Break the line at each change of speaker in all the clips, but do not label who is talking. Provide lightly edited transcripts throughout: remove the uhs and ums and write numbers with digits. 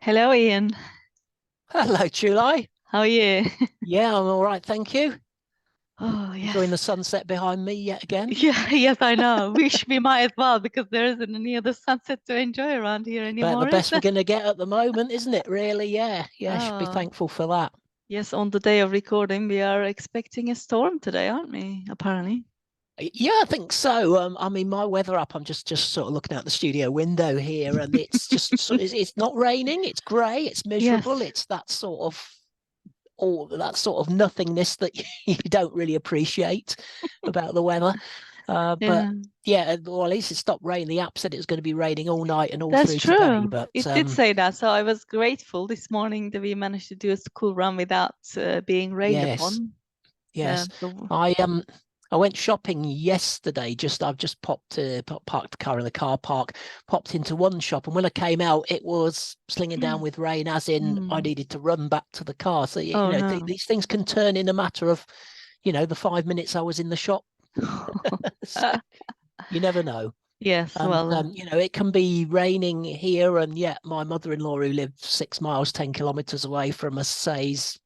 Hello, Ian.
Hello, July.
How are you?
Yeah, I'm all right, thank you.
Oh,
Enjoying the
yes.
sunset behind me yet again.
Yeah, yes, I know. Wish we might as well because there isn't any other sunset to enjoy around here
About the
anymore, is
best we're
there?
going to get at the moment, isn't it? Really? Yeah, yeah. Should be
Oh,
thankful for that.
yes, on the day of recording, we are expecting a storm today, aren't we? Apparently.
Yeah, I think so. I mean, my weather app. I'm just sort of looking out the studio window here, and it's just it's not raining. It's grey. It's miserable.
Yes.
It's that sort of all that sort of nothingness that you don't really appreciate about the weather. But
Yeah,
yeah, well, at least it stopped raining. The app said it was going to be raining all night and all
that's
through today.
true.
But
It did say that. So I was grateful this morning that we managed to do a school run without being rained
yes,
upon.
yes.
So,
I went shopping yesterday. I've just parked the car in the car park, popped into one shop, and when I came out, it was slinging down with rain, as in I
mm.
needed to run back to the car. So
Oh no.
these things can turn in a matter of, the 5 minutes I was in the shop. So you never know.
Yes,
And
well,
it can be raining here, and yet my mother-in-law, who lives 6 miles, 10 kilometers away from us, says,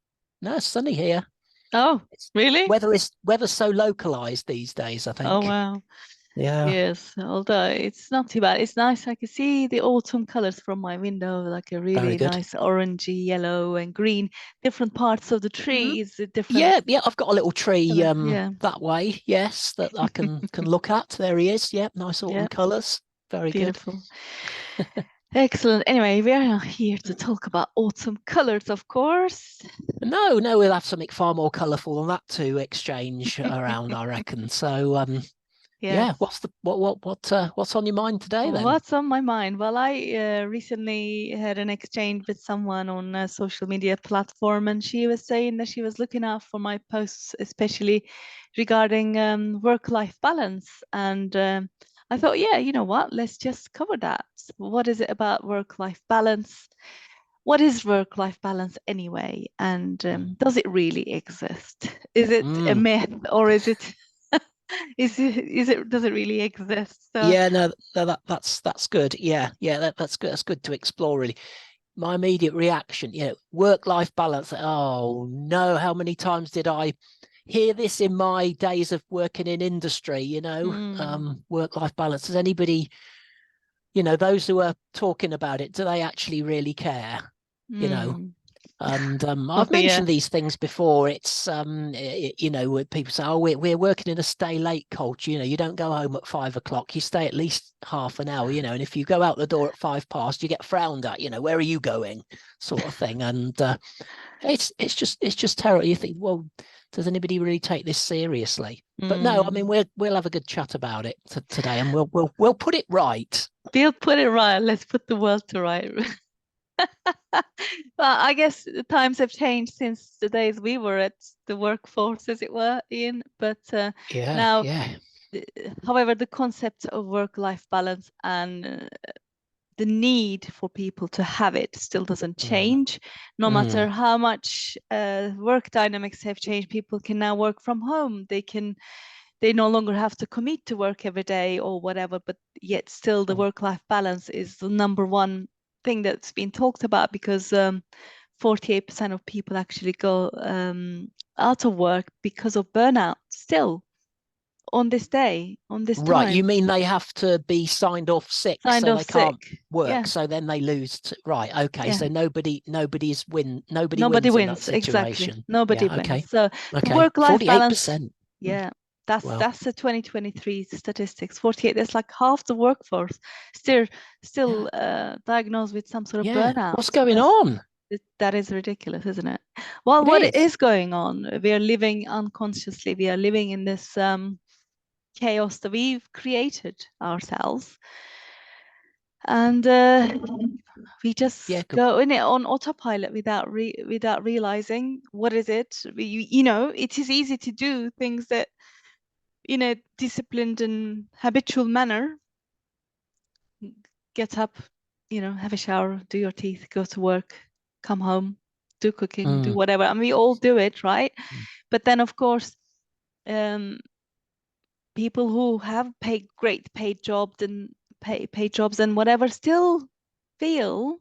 "No, it's sunny here."
oh,
It's
really?
weather's so localized these days, I
Oh,
think.
wow.
Yeah,
Yes, although it's not too bad. It's nice. I can see the autumn colors from my window, like a
very
really
good.
nice orangey, yellow, and green. Different parts of the
Mhm.
trees, different
Yeah, yeah, I've got a little tree
color. Yeah,
that way, yes, that I can look at. There he is. Yep, nice autumn
yeah,
colours. Very good.
beautiful. Excellent. Anyway, we are not here to talk about autumn colors, of course.
No, no, we'll have something far more colourful than that to exchange around, I reckon. So yeah,
Yes.
what's on your mind today then?
What's on my mind? Well, I recently had an exchange with someone on a social media platform, and she was saying that she was looking out for my posts, especially regarding work-life balance. And I thought, yeah, you know what? Let's just cover that. What is it about work-life balance? What is work-life balance anyway? And
Mm.
does it really exist? Is it a
Mm.
myth, or is it does it really exist? So.
Yeah, no, that's good. Yeah, yeah, that's good. That's good to explore, really. My immediate reaction, work-life balance. Oh no, how many times did I hear this in my days of working in industry?
Mm.
Work-life balance. Does anybody, those who are talking about it, do they actually really care? You know,
Mm.
and
Oh,
I've
yeah.
mentioned these things before. It's where people say, "Oh, we're working in a stay late culture." You don't go home at 5 o'clock. You stay at least half an hour. And if you go out the door at 5 past, you get frowned at. Where are you going, sort of thing. And it's just terrible. You think, well, does anybody really take this seriously? But no, I mean,
Mm.
we'll have a good chat about it today, and we'll put it right.
We'll put it right. Let's put the world to right. Well, I guess the times have changed since the days we were at the workforce, as it were, Ian. But
Yeah,
now,
yeah.
uh, however, the concept of work-life balance and the need for people to have it still doesn't
Mm,
change. No matter
mm.
how much work dynamics have changed, people can now work from home. They no longer have to commute to work every day or whatever, but yet still the
Mm.
work-life balance is the number one thing that's been talked about because 48% of people actually go out of work because of burnout still on this day, on this
Right, you
time,
mean they have to be signed off sick
signed
so
off
they can't
sick.
work,
Yeah,
so then they lose. Right, okay,
yeah.
so nobody
Nobody
wins in that
wins, exactly.
situation.
Nobody
Yeah,
wins.
okay,
So the
okay,
work-life balance,
48%.
yeah, that's
Well,
that's the 2023 statistics. 48, that's like half the workforce still
yeah,
still diagnosed with some sort of
yeah.
burnout.
What's going
That's
on?
that is ridiculous, isn't it? Well,
It
what
is.
is going on? We are living unconsciously. We are living in this chaos that we've created ourselves, and we
Yeah,
just go in it on autopilot without realizing what is it. It is easy to do things that in a disciplined and habitual manner. Get up, have a shower, do your teeth, go to work, come home, do cooking, do
mm,
whatever, and we all do it, right?
mm.
But then, of course, um, people who have great paid jobs and whatever still feel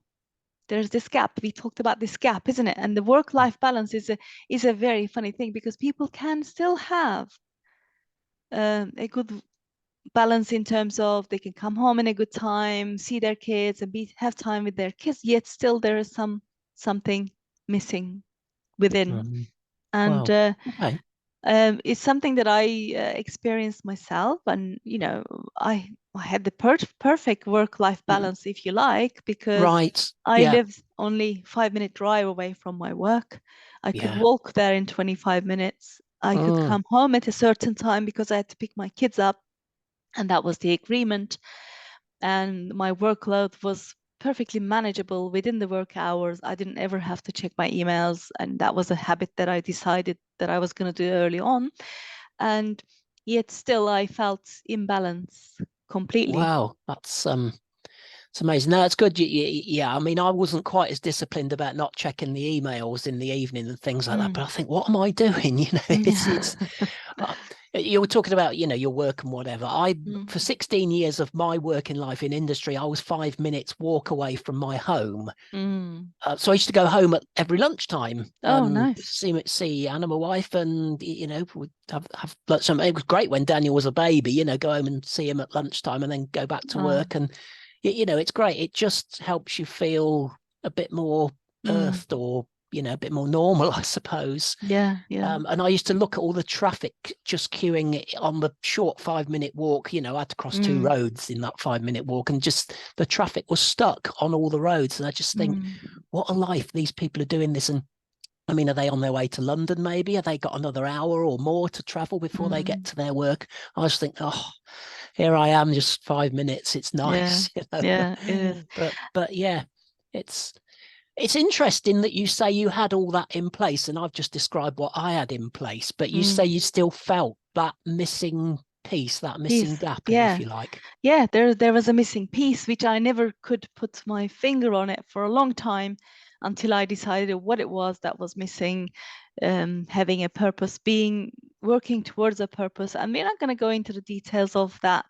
there's this gap. We talked about this gap, isn't it? And the work-life balance is a very funny thing, because people can still have a good balance in terms of they can come home in a good time, see their kids, and have time with their kids. Yet still there is something missing within. And
Wow. Okay.
it's something that I experienced myself, and I had the perfect work-life balance, if you like, because
Right.
I
Yeah.
lived only 5-minute drive away from my work. I could
Yeah.
walk there in 25 minutes. I could come home at a certain time because I had to pick my kids up, and that was the agreement. And my workload was perfectly manageable within the work hours. I didn't ever have to check my emails, and that was a habit that I decided that I was going to do early on. And yet still I felt imbalance completely.
Wow. That's it's amazing. No, it's good. Yeah, I mean, I wasn't quite as disciplined about not checking the emails in the evening and things like that. But I think, what am I doing? It's
Yeah.
uh, you were talking about, your work and whatever. For
Mm.
16 years of my working life in industry, I was 5 minutes walk away from my home.
Mm.
So I used to go home at every lunchtime,
Oh, nice.
see Anna, my wife, and we'd have lunch. It was great when Daniel was a baby. Go home and see him at lunchtime, and then go back to
Oh.
work. And it's great. It just helps you feel a bit more
Mm.
earthed, or a bit more normal, I suppose.
Yeah, yeah.
And I used to look at all the traffic just queuing on the short 5-minute walk. I had to cross two
Mm.
roads in that 5-minute walk, and just the traffic was stuck on all the roads. And I just think,
Mm.
what a life these people are doing this. And I mean, are they on their way to London? Maybe have they got another hour or more to travel before they get
Mm.
to their work? I just think, oh, here I am, just 5 minutes. It's
Yeah,
nice,
yeah, it is.
But yeah, it's it's interesting that you say you had all that in place, and I've just described what I had in place, but you say
Mm.
you still felt that missing piece, that missing
Piece.
gap, if
Yeah.
you like.
Yeah, there was a missing piece which I never could put my finger on it for a long time, until I decided what it was that was missing. Having a purpose, working towards a purpose. And we're not going to go into the details of that,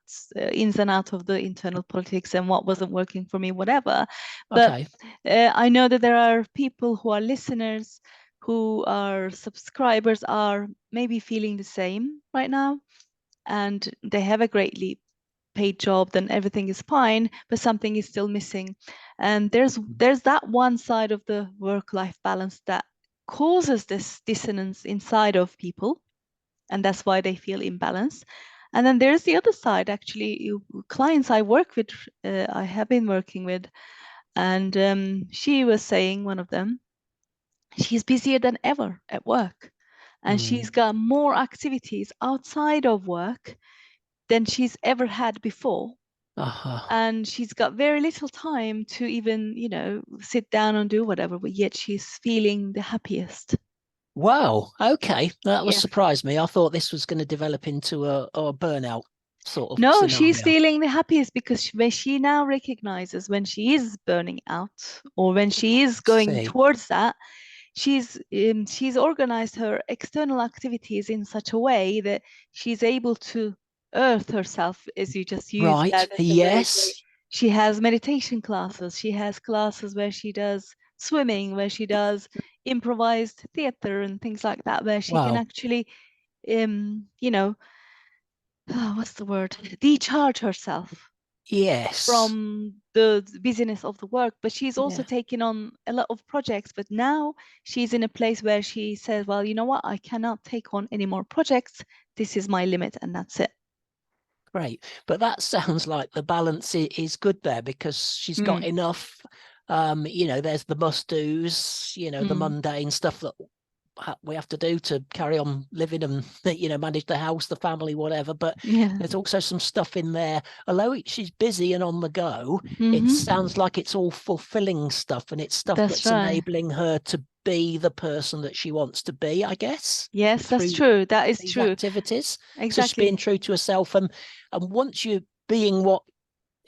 ins and out of the internal politics and what wasn't working for me, whatever. But
Okay.
I know that there are people who are listeners, who are subscribers, are maybe feeling the same right now, and they have a greatly paid job, then everything is fine, but something is still missing. And there's that one side of the work-life balance that causes this dissonance inside of people, and that's why they feel imbalanced. And then there's the other side, actually, clients I work with, I have been working with, and she was saying, one of them, she's busier than ever at work, and she's got more activities outside of work than she's ever had before.
Uh-huh.
And she's got very little time to even, sit down and do whatever, but yet she's feeling the happiest.
Wow. Okay. That was
Yeah.
surprised me. I thought this was going to develop into a burnout sort of
No, she's
scenario.
feeling the happiest because when she now recognizes when she is burning out, or when she is going
See.
towards that, she's organized her external activities in such a way that she's able to earth herself, as you just used
Right.
that as a word.
Yes.
She has meditation classes, she has classes where she does swimming, where she does improvised theater and things like that, where she can
Wow.
actually what's the word, decharge herself
Yes.
from the busyness of the work. But she's also
Yeah.
taken on a lot of projects, but now she's in a place where she says, well, you know what, I cannot take on any more projects, this is my limit, and that's it.
Great. But that sounds like the balance is good there, because she's got
Mm.
enough. There's the must-dos, the
Mm.
mundane stuff that we have to do to carry on living and, manage the house, the family, whatever. But
Yeah.
there's also some stuff in there. Although she's busy and on the go, it sounds
Mm-hmm.
like it's all fulfilling stuff, and it's stuff
That's
that's
right.
enabling her to be the person that she wants to be, I guess,
Yes, that's
through
true. That is
these
true.
activities. So just being
Exactly.
true to herself, and once you're being what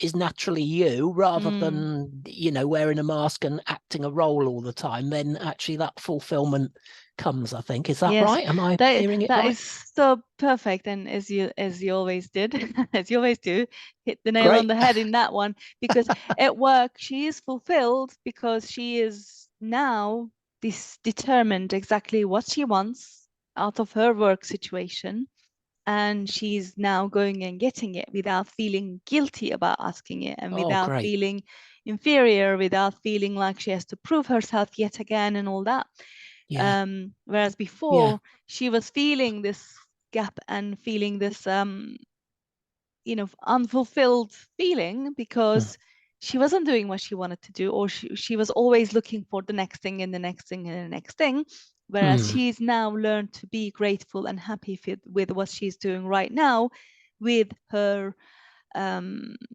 is naturally you, rather
Mm.
than, you know, wearing a mask and acting a role all the time, then actually that fulfillment comes, I think. Is that
Yes,
right? Am I
that
hearing it
that
right?
is so perfect, and as you always did, as you always do, hit the nail on
Great.
the head in that one. Because at work she is fulfilled because she is now this determined exactly what she wants out of her work situation, and she's now going and getting it without feeling guilty about asking it, and
Oh,
without
great.
feeling inferior, without feeling like she has to prove herself yet again and all that.
Yeah.
Whereas
Yeah.
before she was feeling this gap and feeling this unfulfilled feeling
Mm.
because she wasn't doing what she wanted to do, or she was always looking for the next thing and the next thing and the next thing. Whereas
Mm.
she's now learned to be grateful and happy with what she's doing right now, with her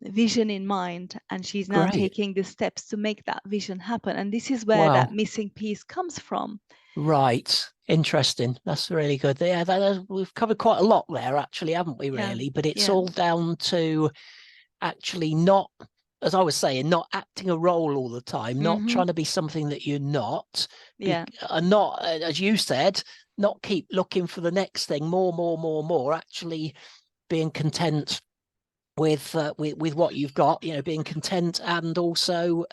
vision in mind, and she's now
Great.
taking the steps to make that vision happen. And this is where that
Wow.
missing piece comes from.
Right. Interesting. That's really good. Yeah, we've covered quite a lot there, actually, haven't we,
Yeah,
really? But it's
yeah.
all down to actually not, as I was saying, not acting a role all the time, not
Mm-hmm.
trying to be something that you're not,
Yeah,
and not, as you said, not keep looking for the next thing, more, actually being content with what you've got, you know, being content and also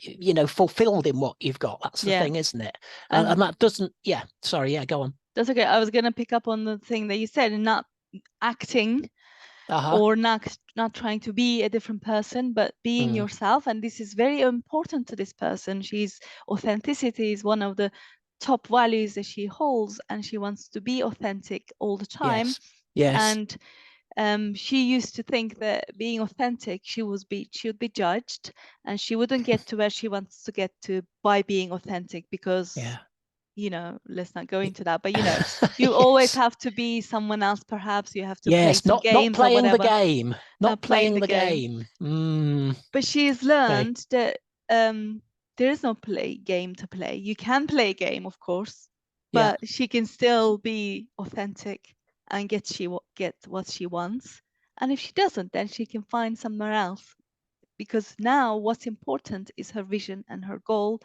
you know, fulfilled in what you've got. That's the
yeah.
thing, isn't it? And
And
that doesn't, yeah, sorry, yeah, go on.
that's okay. I was gonna pick up on the thing that you said, and not acting,
Uh-huh.
or not trying to be a different person, but being
Mm.
yourself. And this is very important to this person. She's authenticity is one of the top values that she holds, and she wants to be authentic all the time.
Yes. Yes.
And she used to think that being authentic, she would be judged, and she wouldn't get to where she wants to get to by being authentic, because
Yeah.
let's not go into that, but you always
Yes.
have to be someone else. Perhaps you have to play
Yes.
some
Not
games or
playing the
whatever,
game.
not
Not
playing
playing
the
the
game.
game. Mm.
But she's
Okay.
learned that there is no play game to play. You can play a game, of course,
Yeah.
but she can still be authentic and get what she wants. And if she doesn't, then she can find somewhere else, because now what's important is her vision and her goal,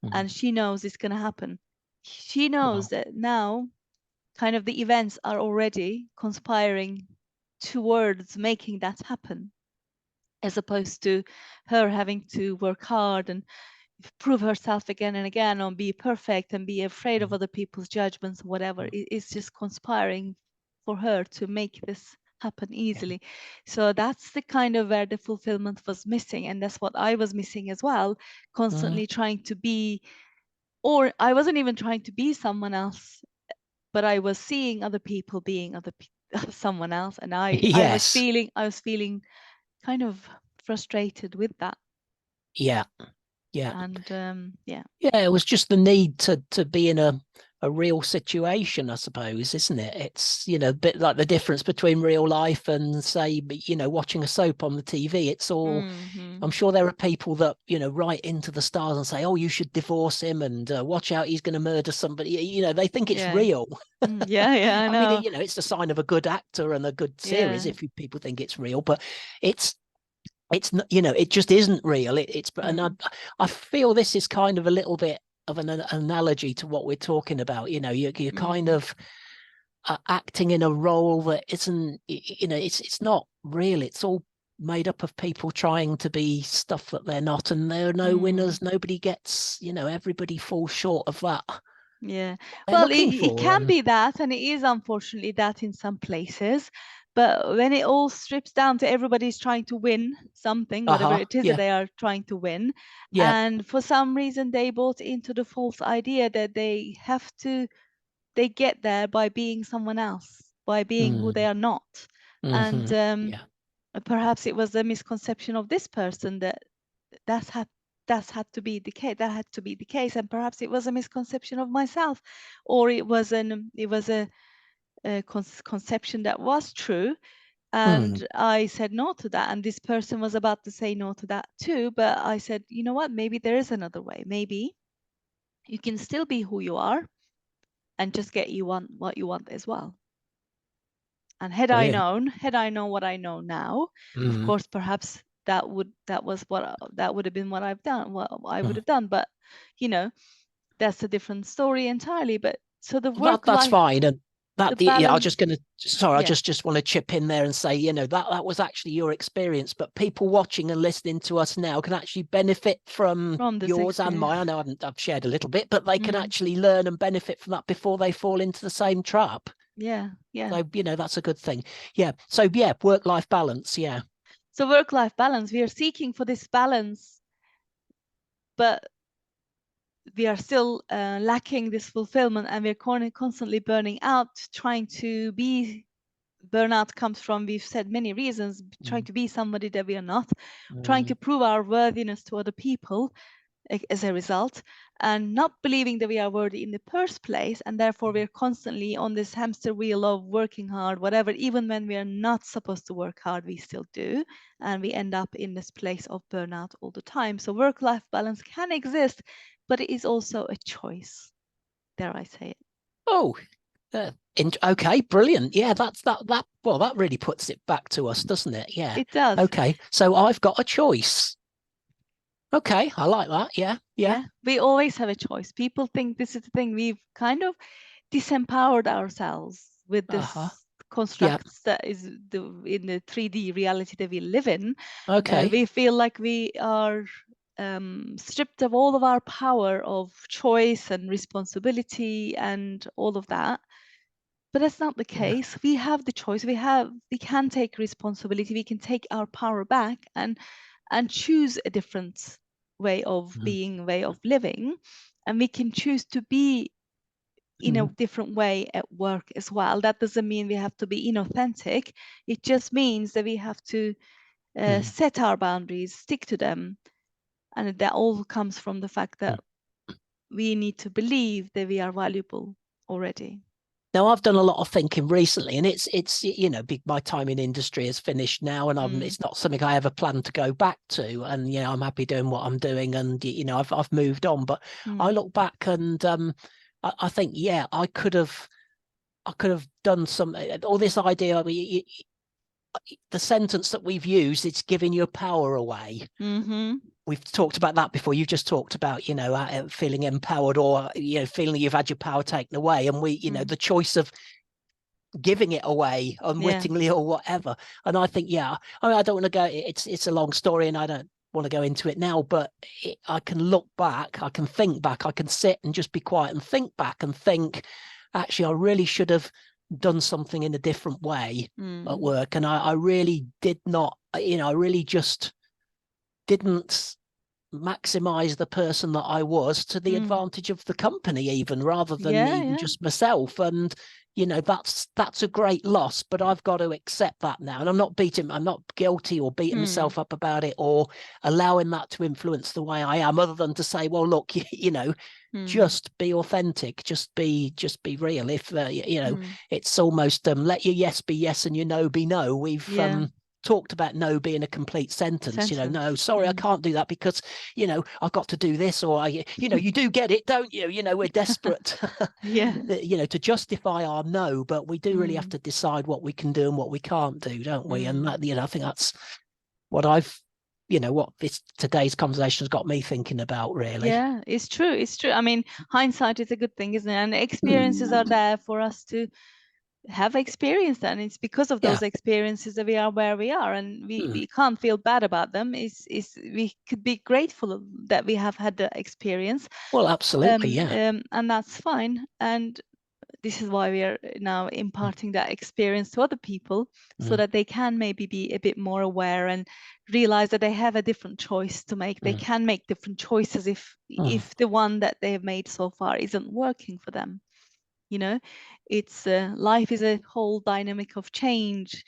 Mm.
and she knows it's going to happen. She knows
Wow.
that now kind of the events are already conspiring towards making that happen, as opposed to her having to work hard and prove herself again and again, or be perfect and be afraid of
Mm.
other people's judgments or whatever.
Mm.
It's just conspiring for her to make this happen
Yeah.
easily. So that's the kind of where the fulfillment was missing, and that's what I was missing as well,
Mm.
constantly trying to be, or I wasn't even trying to be someone else, but I was seeing other people being someone else, and I was
Yes.
feeling kind of frustrated with that.
Yeah. Yeah.
And yeah.
Yeah, it was just the need to be in a real situation, I suppose, isn't it? It's, you know, a bit like the difference between real life and, say, you know, watching a soap on the TV. It's all,
Mm-hmm.
I'm sure there are people that, you know, write into the stars and say, oh, you should divorce him, and watch out, he's going to murder somebody. You know, they think it's
Yeah.
real.
Yeah, yeah, I
I mean,
know.
you know, it's a sign of a good actor and a good series
Yeah.
if people think it's real, but it's it's not, you know, it just isn't real. It's, and
Mm.
I feel this is kind of a little bit of an analogy to what we're talking about. You know, you're kind
Mm.
of acting in a role that isn't, you know, it's not real. It's all made up of people trying to be stuff that they're not, and there are no
Mm.
winners. Nobody gets, you know, everybody falls short of that
Yeah.
they're
Well,
looking
it
for.
can
And
be that, and it is unfortunately that in some places. But when it all strips down to everybody's trying to win something, whatever
uh-huh,
it is that
yeah,
they are trying to win,
yeah,
and for some reason they bought into the false idea that they get there by being someone else, by being who they
mm,
are not. And
yeah,
perhaps it was a misconception of this person that that's had that's had to be the case, that had to be the case, and perhaps it was a misconception of myself, or it was a conception that was true,
mm,
and I said no to that, and this person was about to say no to that too, but I said, you know what, maybe there is another way. Maybe you can still be who you are and just get what you want as well. And had I
brilliant.
known what I know now, of
Mm,
course, perhaps that would have been what I've done. Well, I would
Mm.
have done, but you know, that's a different story entirely. But so the
Well, that's
work-life,
fine. And
the
yeah, I was
balance,
just gonna sorry, I
yeah,
just want to chip in there and say, that was actually your experience, but people watching and listening to us now can actually benefit from
from this
yours and
experience.
mine. I know I've shared a little bit, but they can
Mm,
actually learn and benefit from that before they fall into the same trap.
yeah, yeah.
So, that's a good thing. Yeah. So yeah, work-life balance. Yeah.
So work-life balance, we are seeking for this balance, but we are still lacking this fulfillment, and we're constantly burning out, trying to be. Burnout comes from, we've said many reasons, trying
Mm,
to be somebody that we are not, trying to
mm,
prove our worthiness to other people as a result, and not believing that we are worthy in the first place, and therefore we're constantly on this hamster wheel of working hard, whatever. Even when we are not supposed to work hard, we still do, and we end up in this place of burnout all the time. So work-life balance can exist, but it is also a choice, dare I say it.
Oh, okay, brilliant. Yeah, that. Well, that really puts it back to us, doesn't it? Yeah.
It does.
Okay, so I've got a choice. Okay, I like that. Yeah, yeah.
Yeah, we always have a choice. People think this is the thing. We've kind of disempowered ourselves with
Uh-huh.
this
Yeah.
constructs that is in the 3D reality that we live in.
Okay.
We feel like we are stripped of all of our power of choice and responsibility and all of that. But that's not the
Yeah.
case. We have the choice. We can take responsibility. We can take our power back and choose a different way of
Mm,
being, way of living, and we can choose to be in a
mm,
different way at work as well. That doesn't mean we have to be inauthentic. It just means that we have to
mm,
set our boundaries, stick to them, and that all comes from the fact
mm.
that we need to believe that we are valuable already.
Now I've done a lot of thinking recently, and it's my time in industry is finished now, and
Mm,
it's not something I ever plan to go back to. And I'm happy doing what I'm doing, and I've moved on. But I
mm,
look back and I think I could have done something. All this idea, the sentence that we've used, it's giving your power away.
mm-hmm.
We've talked about that before. You've just talked about, feeling empowered or, feeling you've had your power taken away. And
Mm,
the choice of giving it away
yeah.
unwittingly or whatever. And I think, yeah, I mean, I don't want to go, it's a long story and I don't want to go into it now, but I can look back, I can think back, I can sit and just be quiet and think back and think, actually, I really should have done something in a different way at
Mm,
work. And I really did not, I really just didn't maximize the person that I was to the
mm.
advantage of the company, even rather than
Yeah,
even
yeah.
just myself. And that's a great loss, but I've got to accept that now. And I'm not guilty or beating
Mm,
myself up about it or allowing that to influence the way I am, other than to say, well, look,
mm,
just be authentic, just be real. If
mm.
it's almost let your yes be yes and your no be no. We've
Yeah.
talked about no being a complete sentence. No,
Sentence.
sorry, I
Mm.
can't do that because I've got to do this, or you do get it, don't you? We're desperate,
Yeah.
to justify our no, but we do really have
Mm,
to decide what we can do and what we can't do, don't we? And
mm.
that, I think that's what I've, what this today's conversation has got me thinking about, really.
Yeah, it's true. It's true. I mean, hindsight is a good thing, isn't it? And experiences are
Mm.
there for us to have experienced, and it's because of
Yeah.
those experiences that we are where we are, and
Mm.
we can't feel bad about them. Is we could be grateful that we have had the experience,
Well, absolutely, yeah.
and that's fine. And this is why we are now
Mm.
imparting that experience to other people so
Mm.
that they can maybe be a bit more aware and realize that they have a different choice to make. They
Mm.
can make different choices
Mm.
if the one that they have made so far isn't working for them. You know, it's life is a whole dynamic of change.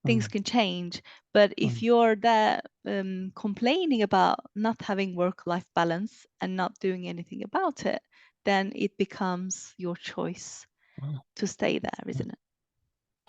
Things
Mm.
can change, but if
Mm.
you're there complaining about not having work-life balance and not doing anything about it, then it becomes your choice
Mm.
to stay there, isn't it?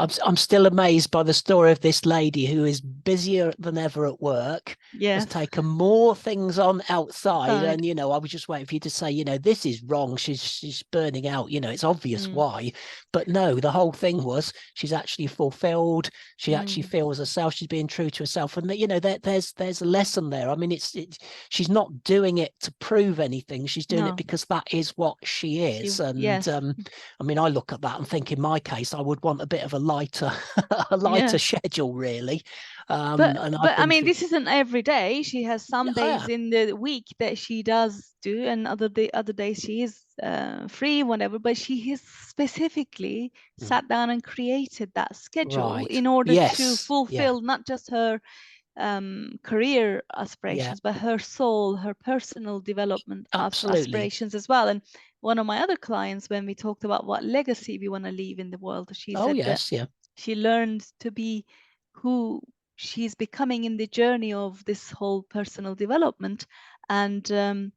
I'm still amazed by the story of this lady who is busier than ever at work, has
Yes.
taken more things on outside.
Side.
And, you know, I was just waiting for you to say, you know, this is wrong. She's burning out. You know, it's obvious why. But no, the whole thing was she's actually fulfilled. She actually feels herself. She's being true to herself. And, you know, there's a lesson there. I mean, she's not doing it to prove anything. She's doing it because that is what she is. And
Yes.
I mean, I look at that and think, in my case, I would want a bit of a lighter schedule, really.
But
And
I mean, this isn't every day. She has some days
yeah,
in the week that she does do, and other days she is free, whatever. But she has specifically sat down and created that schedule
right.
in order to
Yes, yeah,
fulfill not just her career
yeah,
aspirations, but her soul, her personal development
absolutely.
aspirations as well. And one of my other clients, when we talked about what legacy we want to leave in the world, she
Oh,
said that
yes, yeah.
she learned to be who she's becoming in the journey of this whole personal development. And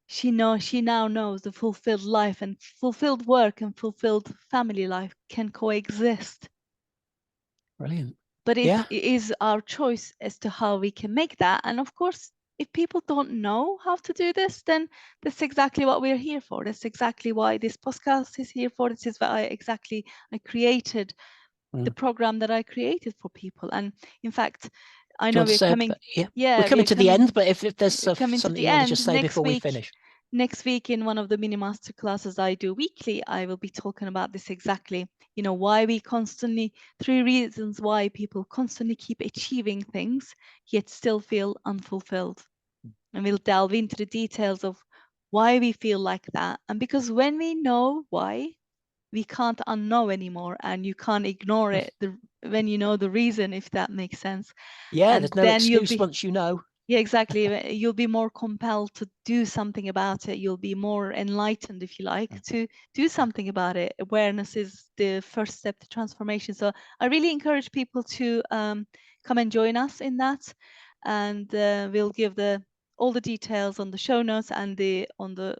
she now knows the fulfilled life and fulfilled work and fulfilled family life can coexist.
Brilliant.
But it
Yeah.
is our choice as to how we can make that. And of course, if people don't know how to do this, then that's exactly what we're here for. That's exactly why this podcast is here for. This is why I created the program that I created for people. And in fact, I
Do you
know
want to
we're
say,
coming.
yeah, we're
Yeah, we
coming
are
to the
coming.
end, but if there's
Coming to
something
the
you want to just
end
say
next
before we
week.
finish.
Next week in one of the mini master classes I do weekly, I will be talking about this exactly. You know, why we constantly, 3 reasons why people constantly keep achieving things yet still feel unfulfilled. And we'll delve into the details of why we feel like that. And because when we know why, we can't unknow anymore, and you can't ignore it when you know the reason, if that makes sense.
Yeah,
And
there's no
then you'll
excuse
be,
once you know.
yeah, exactly. You'll be more compelled to do something about it. You'll be more enlightened, if you like, to do something about it. Awareness is the first step to transformation. So I really encourage people to come and join us in that, and we'll give all the details on the show notes and on the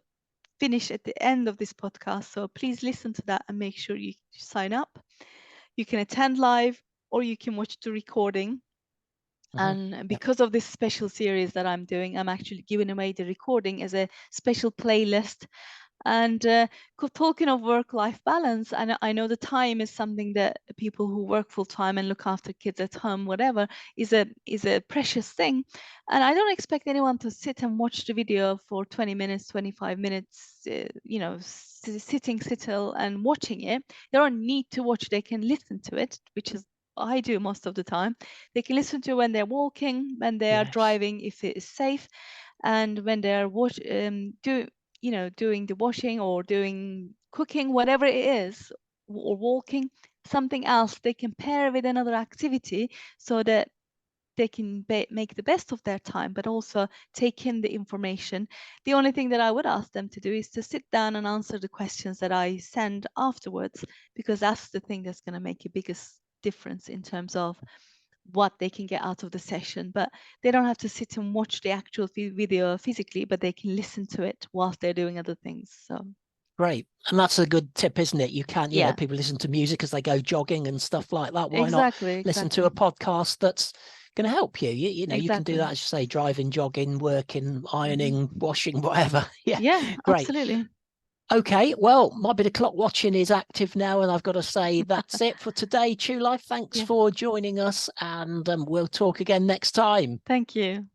finish at the end of this podcast. So please listen to that and make sure you sign up. You can attend live or you can watch the recording. And because of this special series that I'm doing, I'm actually giving away the recording as a special playlist. And talking of work-life balance, and I know the time is something that people who work full-time and look after kids at home, whatever, is a precious thing. And I don't expect anyone to sit and watch the video for 20 minutes, 25 minutes, sitting still and watching it. They don't need to watch, they can listen to it, which is I do most of the time. They can listen to when they're walking, when they are
Yes.
driving, if it is safe, and when they're doing the washing or doing cooking, whatever it is, or walking, something else they can pair with another activity so that they can make the best of their time, but also take in the information. The only thing that I would ask them to do is to sit down and answer the questions that I send afterwards, because that's the thing that's going to make a biggest difference in terms of what they can get out of the session. But they don't have to sit and watch the actual video physically, but they can listen to it whilst they're doing other things. So
Great. And that's a good tip, isn't it? You can,
yeah,
people listen to music as they go jogging and stuff like that. Why not
exactly.
listen to a podcast that's going to help you? You can do
Exactly.
that, as you say, driving, jogging, working,
Mhm.
ironing, washing, whatever. Yeah,
Yeah,
great.
absolutely.
Okay, well, my bit of clock watching is active now, and I've got to say that's it for today. True Life, thanks
Yeah.
for joining us, and we'll talk again next time.
Thank you.